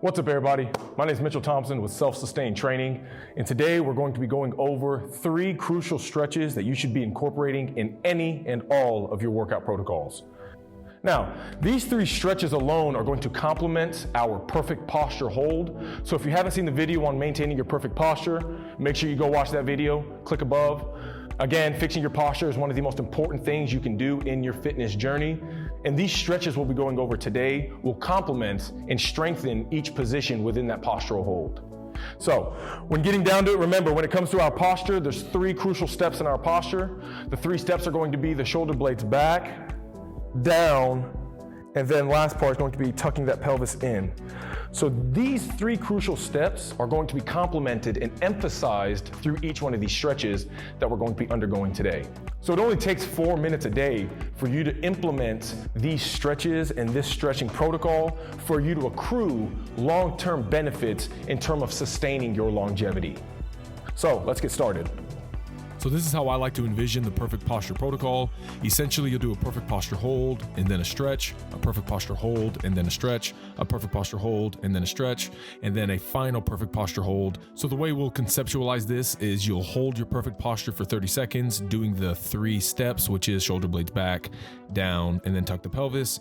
What's up, everybody? My name is Mitchell Thompson with Self-Sustained Training, and today we're going to be going over 3 crucial stretches that you should be incorporating in any and all of your workout protocols. Now, these 3 stretches alone are going to complement our perfect posture hold. So if you haven't seen the video on maintaining your perfect posture, make sure you go watch that video, click above. Again, fixing your posture is one of the most important things you can do in your fitness journey. And these stretches we'll be going over today will complement and strengthen each position within that postural hold. So when getting down to it, remember, when it comes to our posture, there's 3 crucial steps in our posture. The 3 steps are going to be the shoulder blades back, down, and then last part is going to be tucking that pelvis in. So these 3 crucial steps are going to be complemented and emphasized through each one of these stretches that we're going to be undergoing today. So it only takes 4 minutes a day for you to implement these stretches and this stretching protocol for you to accrue long-term benefits in terms of sustaining your longevity. So let's get started. So this is how I like to envision the perfect posture protocol. Essentially, you'll do a perfect posture hold and then a stretch, a perfect posture hold and then a stretch, a perfect posture hold and then a stretch, and then a final perfect posture hold. So the way we'll conceptualize this is you'll hold your perfect posture for 30 seconds, doing the 3 steps, which is shoulder blades back, down, and then tuck the pelvis.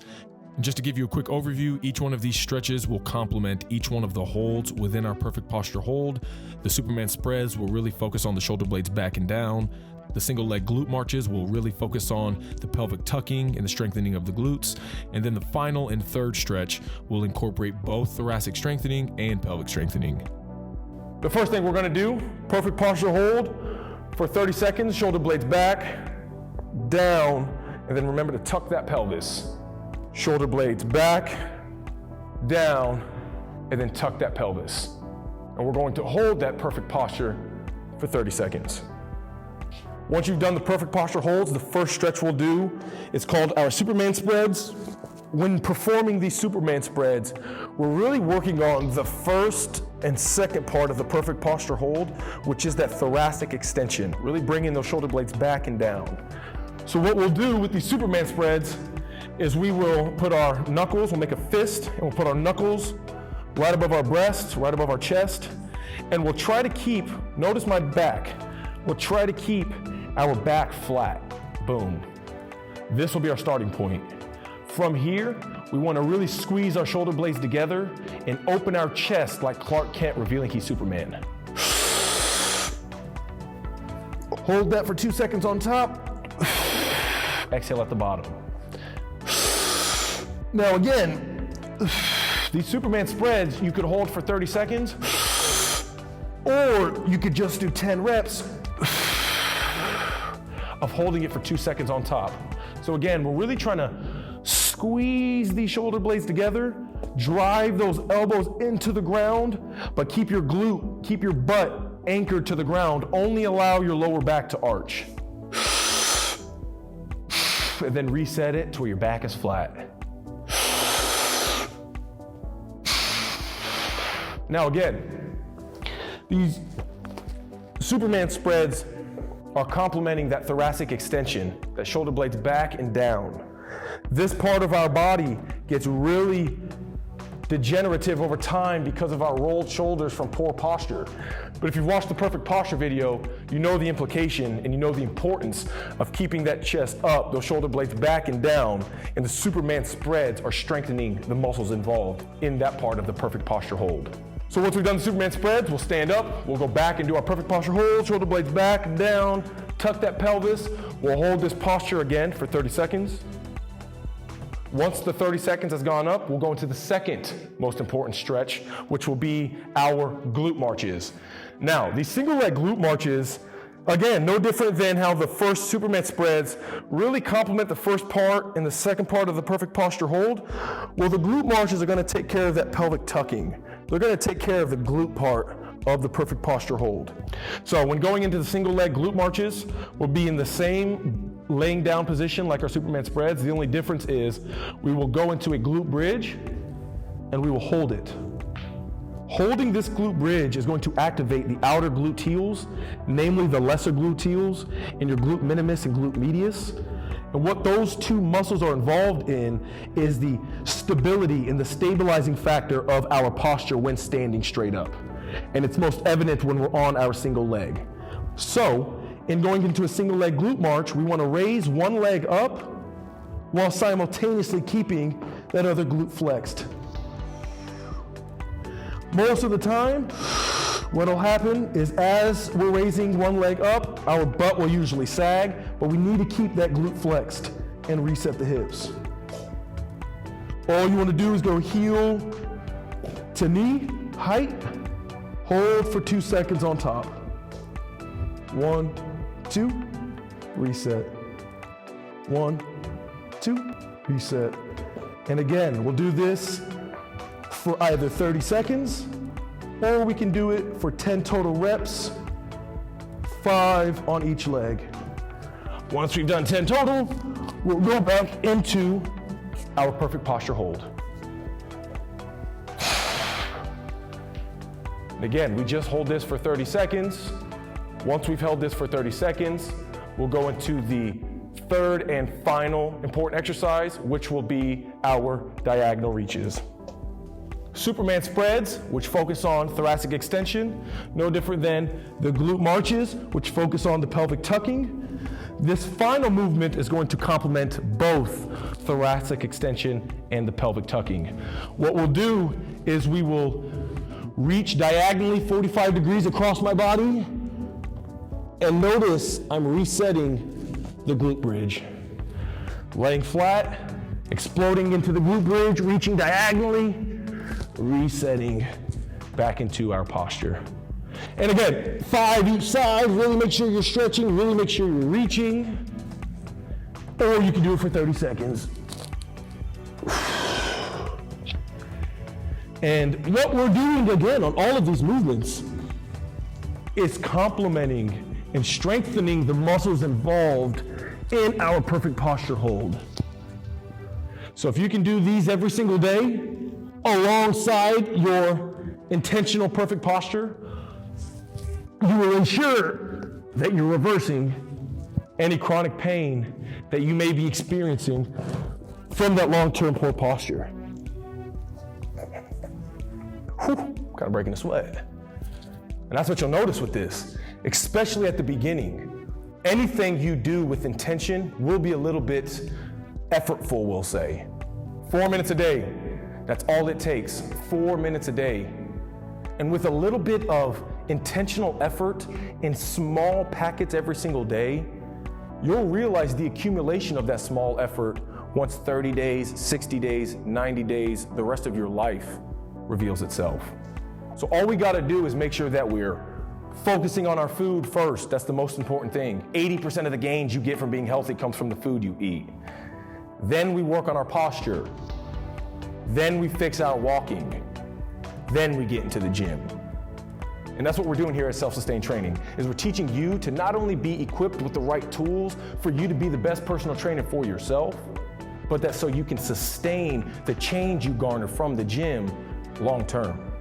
And just to give you a quick overview, each one of these stretches will complement each one of the holds within our perfect posture hold. The Superman spreads will really focus on the shoulder blades back and down. The single leg glute marches will really focus on the pelvic tucking and the strengthening of the glutes. And then the final and third stretch will incorporate both thoracic strengthening and pelvic strengthening. The first thing we're going to do, perfect posture hold for 30 seconds, shoulder blades back, down, and then remember to tuck that pelvis. Shoulder blades back, down, and then tuck that pelvis. And we're going to hold that perfect posture for 30 seconds. Once you've done the perfect posture holds, the first stretch we'll do is called our Superman spreads. When performing these Superman spreads, we're really working on the first and second part of the perfect posture hold, which is that thoracic extension, really bringing those shoulder blades back and down. So what we'll do with these Superman spreads is we will put our knuckles, we'll make a fist, and we'll put our knuckles right above our breast, right above our chest, and we'll try to keep, notice my back, we'll try to keep our back flat. Boom. This will be our starting point. From here, we want to really squeeze our shoulder blades together and open our chest like Clark Kent revealing he's Superman. Hold that for 2 seconds on top. Exhale at the bottom. Now again, these Superman spreads you could hold for 30 seconds, or you could just do 10 reps of holding it for 2 seconds on top. So again, we're really trying to squeeze these shoulder blades together, drive those elbows into the ground, but keep your glute, keep your butt anchored to the ground. Only allow your lower back to arch. And then reset it to where your back is flat. Now again, these Superman spreads are complementing that thoracic extension, that shoulder blades back and down. This part of our body gets really degenerative over time because of our rolled shoulders from poor posture. But if you've watched the perfect posture video, you know the implication and you know the importance of keeping that chest up, those shoulder blades back and down, and the Superman spreads are strengthening the muscles involved in that part of the perfect posture hold. So once we've done the Superman spreads, we'll stand up, we'll go back and do our perfect posture hold, shoulder blades back and down, tuck that pelvis. We'll hold this posture again for 30 seconds. Once the 30 seconds has gone up, we'll go into the second most important stretch, which will be our glute marches. Now, these single leg glute marches, again, no different than how the first Superman spreads really complement the first part and the second part of the perfect posture hold. Well, the glute marches are going to take care of that pelvic tucking. They're going to take care of the glute part of the perfect posture hold. So when going into the single leg glute marches, we'll be in the same laying down position like our Superman spreads. The only difference is we will go into a glute bridge and we will hold it. Holding this glute bridge is going to activate the outer gluteals, namely the lesser gluteals and your glute minimus and glute medius. And what those two muscles are involved in is the stability and the stabilizing factor of our posture when standing straight up. And it's most evident when we're on our single leg. So, in going into a single leg glute march, we want to raise one leg up while simultaneously keeping that other glute flexed. Most of the time, what'll happen is as we're raising one leg up, our butt will usually sag, but we need to keep that glute flexed and reset the hips. All you want to do is go heel to knee, height, hold for 2 seconds on top. 1, 2, reset. 1, 2, reset. And again, we'll do this for either 30 seconds, or we can do it for 10 total reps, 5 on each leg. Once we've done 10 total, we'll go back into our perfect posture hold. And again, we just hold this for 30 seconds. Once we've held this for 30 seconds, we'll go into the third and final important exercise, which will be our diagonal reaches. Superman spreads, which focus on thoracic extension, no different than the glute marches, which focus on the pelvic tucking. This final movement is going to complement both thoracic extension and the pelvic tucking. What we'll do is we will reach diagonally 45 degrees across my body, and notice I'm resetting the glute bridge. Laying flat, exploding into the glute bridge, reaching diagonally, resetting back into our posture. And again, 5 each side, really make sure you're stretching, really make sure you're reaching, or you can do it for 30 seconds. And what we're doing again on all of these movements is complementing and strengthening the muscles involved in our perfect posture hold. So if you can do these every single day, alongside your intentional perfect posture, you will ensure that you're reversing any chronic pain that you may be experiencing from that long-term poor posture. Whew, kind of breaking a sweat. And that's what you'll notice with this, especially at the beginning. Anything you do with intention will be a little bit effortful, we'll say. 4 minutes a day. That's all it takes, 4 minutes a day. And with a little bit of intentional effort in small packets every single day, you'll realize the accumulation of that small effort once 30 days, 60 days, 90 days, the rest of your life reveals itself. So all we gotta do is make sure that we're focusing on our food first. That's the most important thing. 80% of the gains you get from being healthy comes from the food you eat. Then we work on our posture. Then we fix our walking. Then we get into the gym. And that's what we're doing here at Self-Sustained Training, is we're teaching you to not only be equipped with the right tools for you to be the best personal trainer for yourself, but that so you can sustain the change you garner from the gym long term.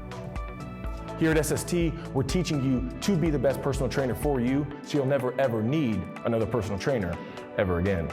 Here at SST, we're teaching you to be the best personal trainer for you, so you'll never ever need another personal trainer ever again.